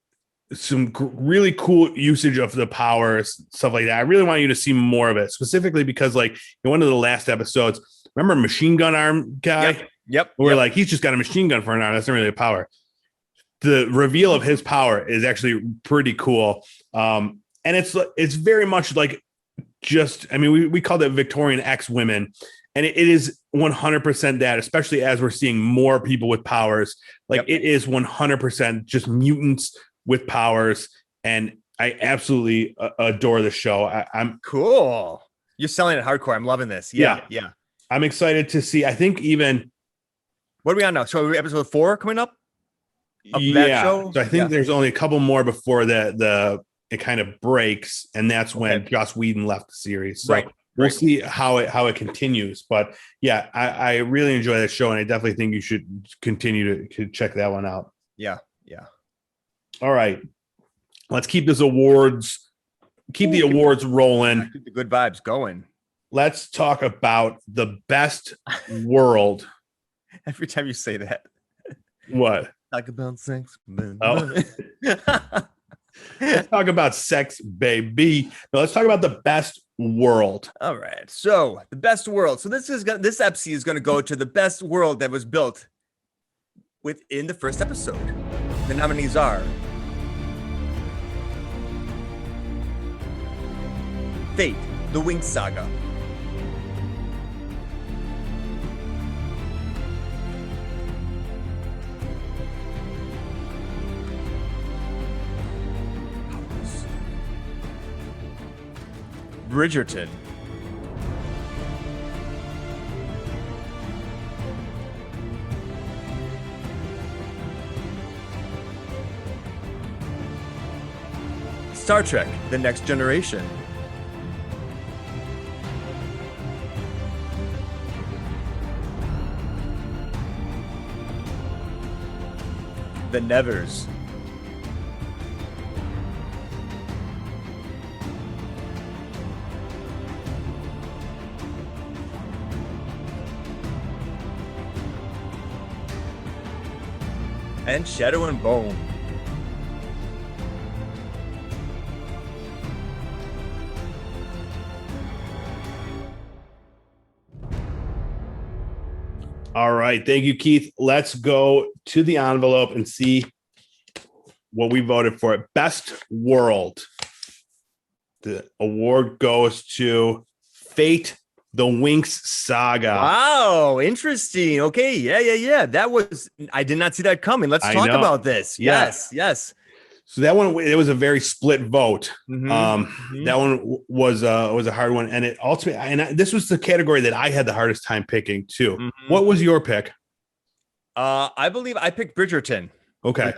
some really cool usage of the powers, stuff like that. I really want you to see more of it, specifically because in one of the last episodes, remember Machine Gun Arm guy? Yep. We're he's just got a machine gun for an arm. That's not really a power. The reveal of his power is actually pretty cool. And it's very much we called it Victorian X women. And it is 100% that, especially as we're seeing more people with powers. It is 100% just mutants with powers, and I absolutely adore the show. I'm cool. You're selling it hardcore. I'm loving this. Yeah. I'm excited to see. I think even what are we on now? So are we episode 4 coming up? That show? So I think there's only a couple more before it kind of breaks, and that's when Joss Whedon left the series. So we'll see how it continues. But I really enjoy that show, and I definitely think you should continue to check that one out. Yeah. All right, let's keep the awards rolling. Keep the good vibes going. Let's talk about the best world. Every time you say that. What? Talk about sex. Oh. Let's talk about sex, baby. No, let's talk about the best world. All right. So the best world. So this episode is going to go to the best world that was built within the first episode. The nominees are Fate, the Winged Saga. Bridgerton. Star Trek, The Next Generation. The Nevers. And Shadow and Bone. All right. Thank you, Keith. Let's go to the envelope and see what we voted for. Best World. The award goes to Fate, the Winx Saga. Wow. Interesting. Okay. Yeah. I did not see that coming. Let's talk about this. Yeah. Yes. So that one, it was a very split vote. Mm-hmm. That one was a hard one, and this was the category that I had the hardest time picking too. Mm-hmm. What was your pick? I believe I picked Bridgerton. Okay.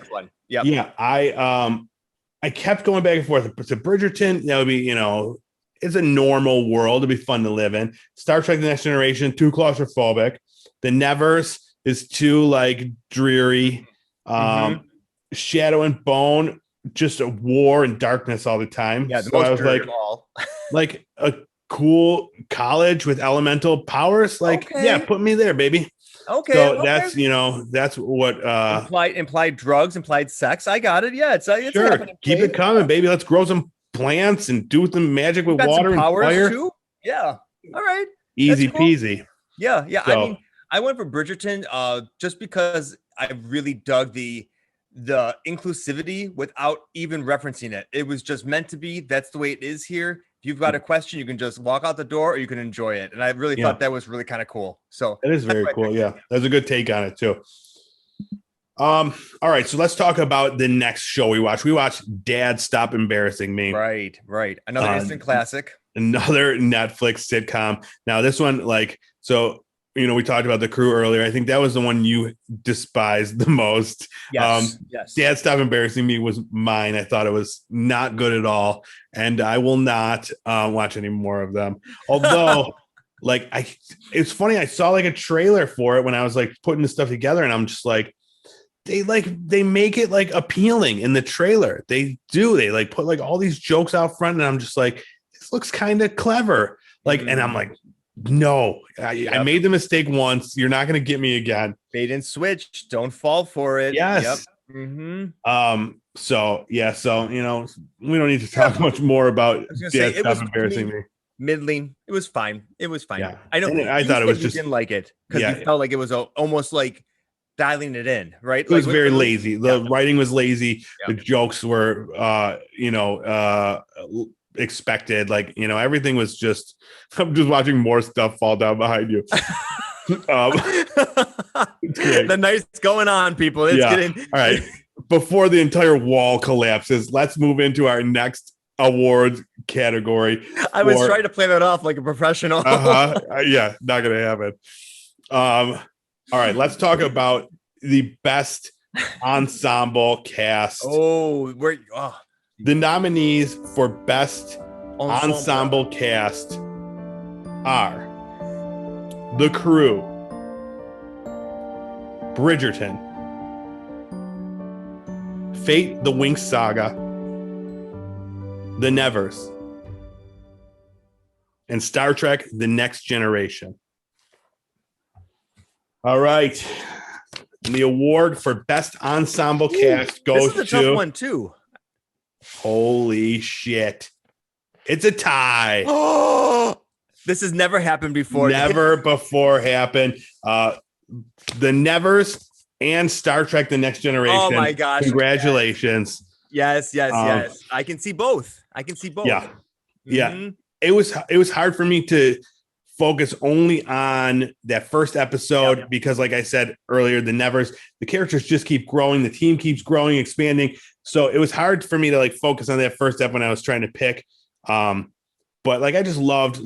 Yeah. Yeah. I kept going back and forth. So Bridgerton, that would be, it's a normal world. It'd be fun to live in. Star Trek: The Next Generation, too claustrophobic. The Nevers is too dreary. Shadow and Bone, just a war and darkness all the time. Yeah, the so most I was dirty of all. like a cool college with elemental powers. Like, yeah, put me there, baby. Okay. So that's what implied drugs, implied sex. I got it. Yeah, it's sure. happening. Keep it coming, baby. Let's grow some plants and do some magic with water and fire. Too? Yeah. All right. Easy peasy. Yeah. So, I mean, I went for Bridgerton just because I really dug the inclusivity without even referencing it. It was just meant to be. That's the way it is here. If you've got a question, you can just walk out the door or you can enjoy it. And I really thought that was really kind of cool. So it is very cool. Yeah. That's a good take on it too. All right. So let's talk about the next show we watched. We watched Dad Stop Embarrassing Me. Right. Another instant classic. Another Netflix sitcom. Now this one, we talked about The Crew earlier. I think that was the one you despised the most. Yes. Dad Stop Embarrassing Me was mine. I thought it was not good at all. And I will not watch any more of them. Although, it's funny. I saw a trailer for it when I was putting the stuff together, and I'm just they make it appealing in the trailer. They do. They put all these jokes out front, and I'm just this looks kind of clever. And I'm no, I made the mistake once. You're not going to get me again. Bait and switch. Don't fall for it. Yes. Yep. Mm-hmm. So we don't need to talk much more about Dad Stop Embarrassing Me. Middling. It was fine. Yeah. I know. I thought it was just didn't like it because you felt like it was almost dialing it in, right? It was very lazy. The writing was lazy. The jokes were, expected. Everything was just. I'm just watching more stuff fall down behind you. It's great. The night's going on, people. It's getting all right. Before the entire wall collapses, let's move into our next awards category. I was trying to play that off like a professional. Yeah, not gonna happen. All right, let's talk about the best ensemble cast. The nominees for best ensemble cast are The Crew, Bridgerton, Fate: The Winx Saga, The Nevers, and Star Trek: The Next Generation. All right. And the award for best ensemble cast goes this is a to tough one too. Holy shit. It's a tie. Oh, this has never happened before. Never before happened. The Nevers and Star Trek: The Next Generation. Oh my gosh. Congratulations. Yes. I can see both. Yeah. Mm-hmm. It was hard for me to focus only on that first episode because, like I said earlier, the Nevers, the characters just keep growing, the team keeps growing, expanding. So it was hard for me to focus on that first step when I was trying to pick. But I just loved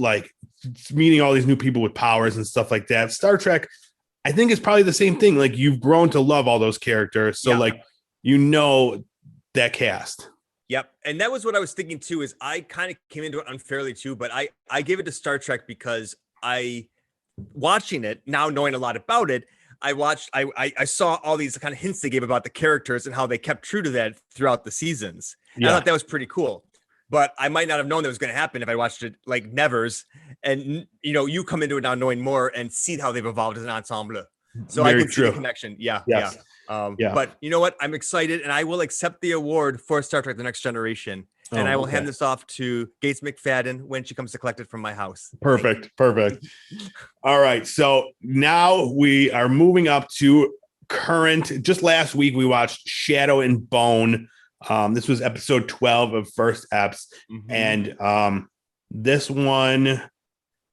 meeting all these new people with powers and stuff like that. Star Trek, I think, is probably the same thing. You've grown to love all those characters. So that cast. Yep. And that was what I was thinking too, is I kind of came into it unfairly too, but I gave it to Star Trek because watching it now, knowing a lot about it, I saw all these kind of hints they gave about the characters and how they kept true to that throughout the seasons. I thought that was pretty cool, but I might not have known that was going to happen if I watched it like Nevers. And you come into it now knowing more and see how they've evolved as an ensemble. So I can see the connection. Yeah. Yes. But you know what? I'm excited and I will accept the award for Star Trek: The Next Generation. And I will hand this off to Gates McFadden when she comes to collect it from my house. Perfect. All right. So now we are moving up to current. Just last week, we watched Shadow and Bone. This was episode 12 of First Eps. Mm-hmm. And this one,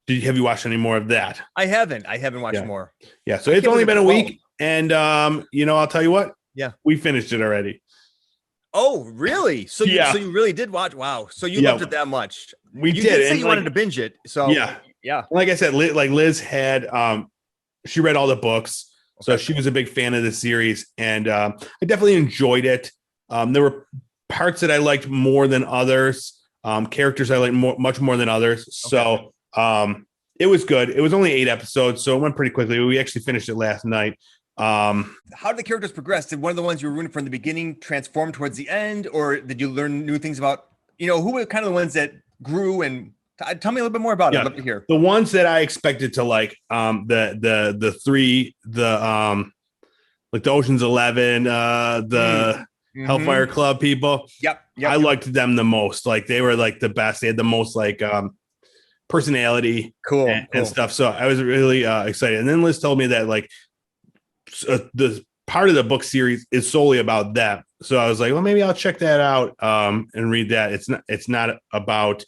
have you watched any more of that? I haven't watched more. Yeah. So it's only been a week. And, I'll tell you what. Yeah. We finished it already. Oh, really? So you really did watch? Wow. So you loved it that much? You did say you wanted to binge it. So yeah. Like I said, Liz had she read all the books, so she was a big fan of the series, and I definitely enjoyed it. There were parts that I liked more than others, characters I liked much more than others. So it was good. It was only 8 episodes, so it went pretty quickly. We actually finished it last night. How did the characters progress? Did one of the ones you were rooting from the beginning transform towards the end, or did you learn new things about who were kind of the ones that grew and Tell me a little bit more about it. Yeah. I'd love to hear. The ones that I expected to like, the three, like the Ocean's 11, the Hellfire Club people. Yep. I liked them the most. Like they were like the best. They had the most like personality, cool. and stuff. So I was really excited. And then Liz told me that like the part of the book series is solely about that. So I was like, well, maybe I'll check that out and read that. It's not about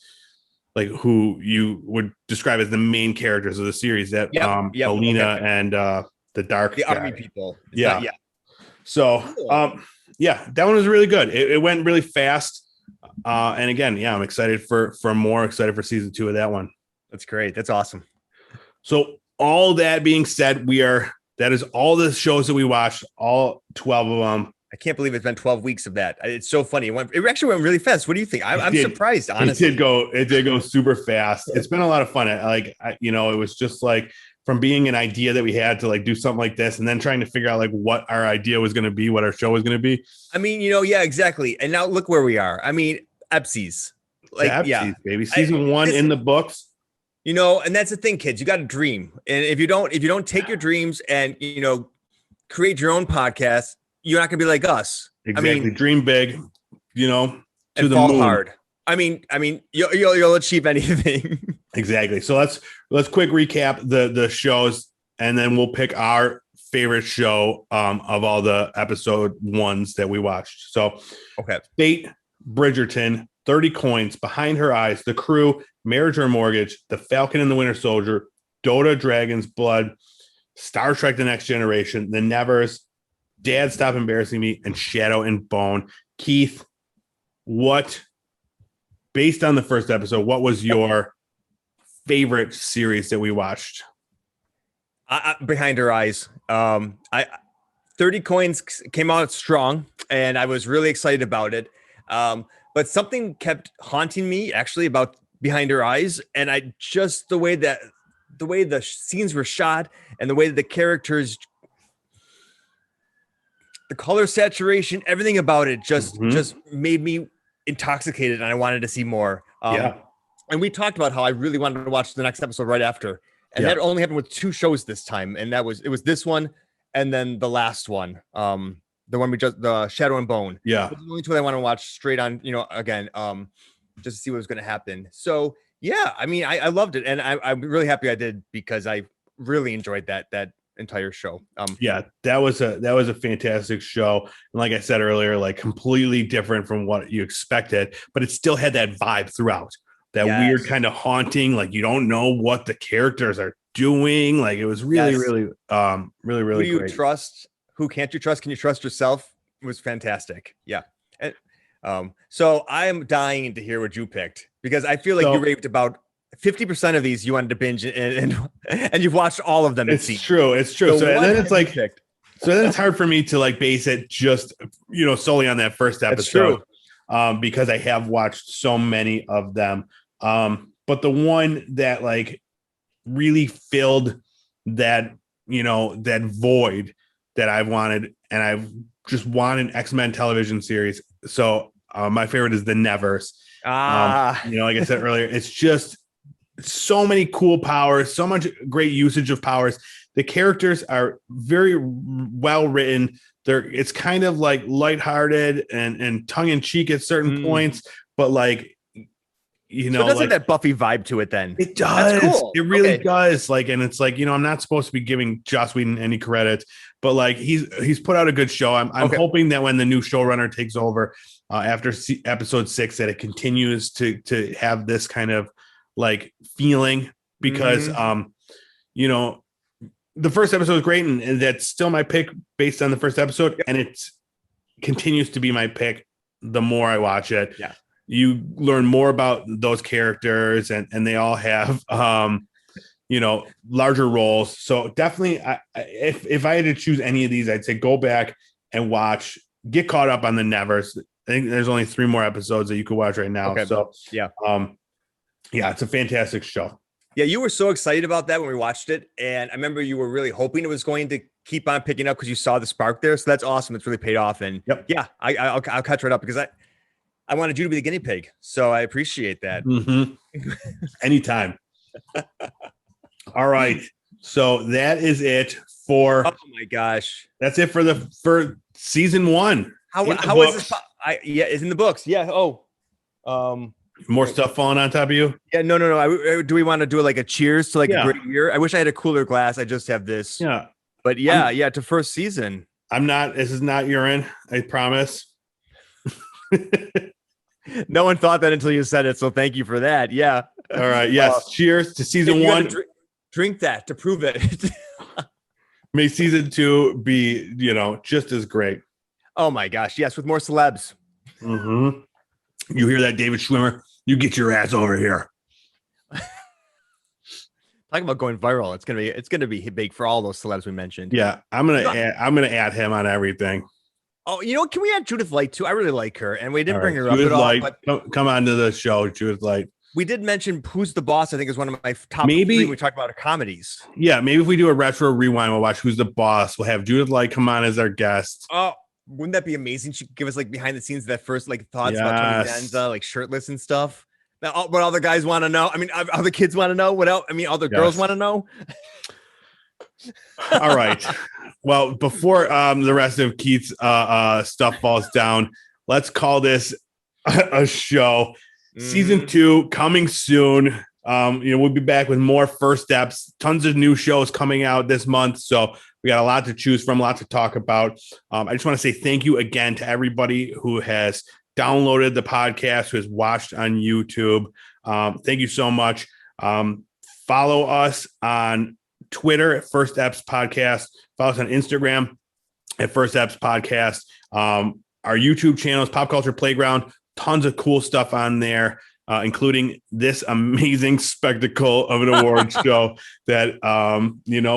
like who you would describe as the main characters of the series, that Alina and the army people. Yeah. So that one was really good. It went really fast. And again, I'm excited for more, excited for season 2 of that one. That's great. That's awesome. So all that being said, that is all the shows that we watched, all 12 of them. I can't believe it's been 12 weeks of that. It's so funny. It actually went really fast. What do you think? I'm surprised, honestly. It did go super fast. It's been a lot of fun. It was just like from being an idea that we had to like do something like this, and then trying to figure out like what our idea was going to be, what our show was going to be. I mean, yeah, exactly. And now look where we are. I mean, Epsies. Baby. Season 1 in the books. And that's the thing, kids. You got to dream. And if you don't take your dreams and, create your own podcast, you're not going to be like us. Exactly. I mean, dream big, to and the fall moon. hard. I mean, you'll achieve anything. Exactly. So let's quick recap the shows, and then we'll pick our favorite show of all the episode 1s that we watched. So, okay. Fate, Bridgerton, 30 Coins, Behind Her Eyes, The Crew, Marriage or Mortgage, The Falcon and the Winter Soldier, Dota, Dragon's Blood, Star Trek: The Next Generation, The Nevers, Dad, Stop Embarrassing Me, and Shadow and Bone. Keith, based on the first episode, what was your favorite series that we watched? Behind Her Eyes. 30 Coins came out strong, and I was really excited about it. But something kept haunting me actually about Behind Her Eyes, and the way the scenes were shot and the way that the characters, the color saturation, everything about it just made me intoxicated, and I wanted to see more. And we talked about how I really wanted to watch the next episode right after, and that only happened with 2 shows this time, and it was this one and then the last one, the one the Shadow and Bone. Yeah, the only 2 that I want to watch straight on, again, just to see what was going to happen. So yeah, I mean, I loved it, and I'm really happy I did, because I really enjoyed that entire show. That was a fantastic show, and like I said earlier, like completely different from what you expected, but it still had that vibe throughout, that weird kind of haunting, like you don't know what the characters are doing. Like it was really really really who do you great. Trust? Who can't you trust? Can you trust yourself? It was fantastic. And so I am dying to hear what you picked, because I feel like you raved about 50% of these you wanted to binge, and you've watched all of them. It's true. So then it's like, so then it's hard for me to like base it just, solely on that first episode, because I have watched so many of them. But the one that like really filled that, that void that I've wanted, and I've just wanted X-Men television series. So my favorite is The Nevers. Like I said earlier, it's just so many cool powers, so much great usage of powers. The characters are very well written. It's kind of like lighthearted and tongue in cheek at certain points, but like, so it does have that Buffy vibe to it. Then it does. That's cool. It really does. Like, and it's like, I'm not supposed to be giving Joss Whedon any credit, but like he's put out a good show. I'm hoping that when the new showrunner takes over after episode 6, that it continues to have this kind of like feeling, because the first episode was great, and that's still my pick based on the first episode, and it continues to be my pick the more I watch it. You learn more about those characters, and they all have larger roles. So definitely, if I had to choose any of these, I'd say go back and get caught up on The Nevers. I think there's only 3 more episodes that you could watch right now. So it's a fantastic show. Yeah, you were so excited about that when we watched it, and I remember you were really hoping it was going to keep on picking up because you saw the spark there. So that's awesome. It's really paid off, and I'll catch right up, because I wanted you to be the guinea pig, so I appreciate that. Anytime. All right. So that is it for. Oh my gosh, that's it for season 1. How is this? It's in the books. Yeah. Oh, more stuff falling on top of you. Yeah. No. Do we want to do like a cheers to like a great year? I wish I had a cooler glass. I just have this. Yeah. But yeah, to first season. This is not urine. I promise. No one thought that until you said it. So thank you for that. Yeah. All right. Yes. Cheers to season 1. Drink that to prove it. May season 2 be, just as great. Oh my gosh. Yes. With more celebs. Mm-hmm. You hear that, David Schwimmer? You get your ass over here. Talking about going viral. It's gonna be big for all those celebs we mentioned. Yeah. I'm gonna add him on everything. Oh, can we add Judith Light too? I really like her, and we didn't bring her Judith up at Light, all. But come on to the show, Judith Light. We did mention Who's the Boss. I think is one of my top 3 we talked about comedies. Yeah, maybe if we do a retro rewind, we'll watch Who's the Boss. We'll have Judith Light come on as our guest. Oh, wouldn't that be amazing? She'd give us like behind the scenes of that first like thoughts about Tony Danza, like shirtless and stuff. Now, what all the guys want to know? I mean, all the kids want to know. What else? I mean, all the girls want to know. All right. Well, before the rest of Keith's stuff falls down, let's call this a show. Season 2 coming soon. We'll be back with more First Steps. Tons of new shows coming out this month. So we got a lot to choose from, a lot to talk about. I just want to say thank you again to everybody who has downloaded the podcast, who has watched on YouTube. Thank you so much. Follow us on Twitter at First Eps Podcast. Follow us on Instagram at First Eps Podcast. Our YouTube channel is Pop Culture Playground. Tons of cool stuff on there, including this amazing spectacle of an award show that,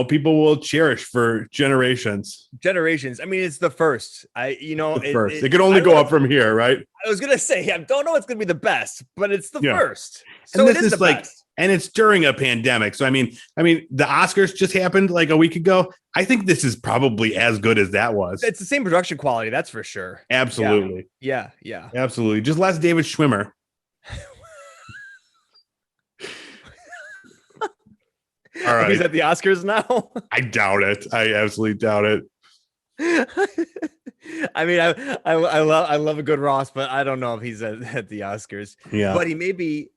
people will cherish for generations. I mean, it's the first. It could only go up from here, right? I was going to say, I don't know it's going to be the best, but it's the first. So and it is the best. And it's during a pandemic. So, I mean, the Oscars just happened like a week ago. I think this is probably as good as that was. It's the same production quality. That's for sure. Absolutely. Yeah. Absolutely. Just less David Schwimmer. All right. He's at the Oscars now. I doubt it. I absolutely doubt it. I mean, I love a good Ross, but I don't know if he's at the Oscars. Yeah. But he may be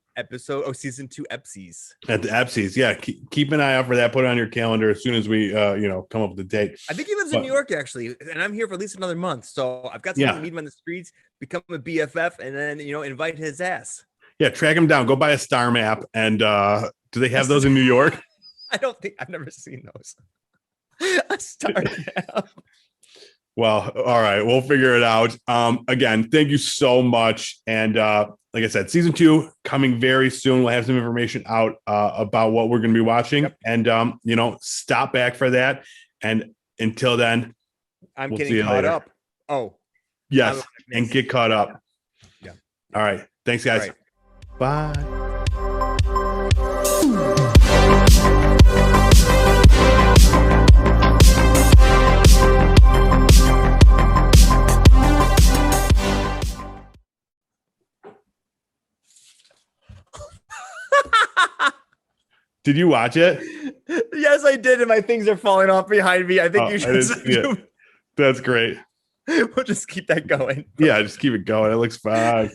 season 2 Epsies. At the Epsies. Yeah. Keep an eye out for that. Put it on your calendar as soon as we come up with the date. I think he lives in New York actually, and I'm here for at least another month. So I've got to meet him on the streets, become a BFF, and then invite his ass. Yeah, track him down. Go buy a star map. And do they have those in New York? I've never seen those. A star map. Well, all right. We'll figure it out. Again, thank you so much. And like I said, season 2 coming very soon. We'll have some information out about what we're going to be watching. Yep. And, stop back for that. And until then, I'm getting caught up. Oh, yes. And get caught up. Yeah. All right. Thanks, guys. Right. Bye. Did you watch it? Yes, I did. And my things are falling off behind me. I think you should. That's great. We'll just keep that going. Yeah, just keep it going. It looks fine.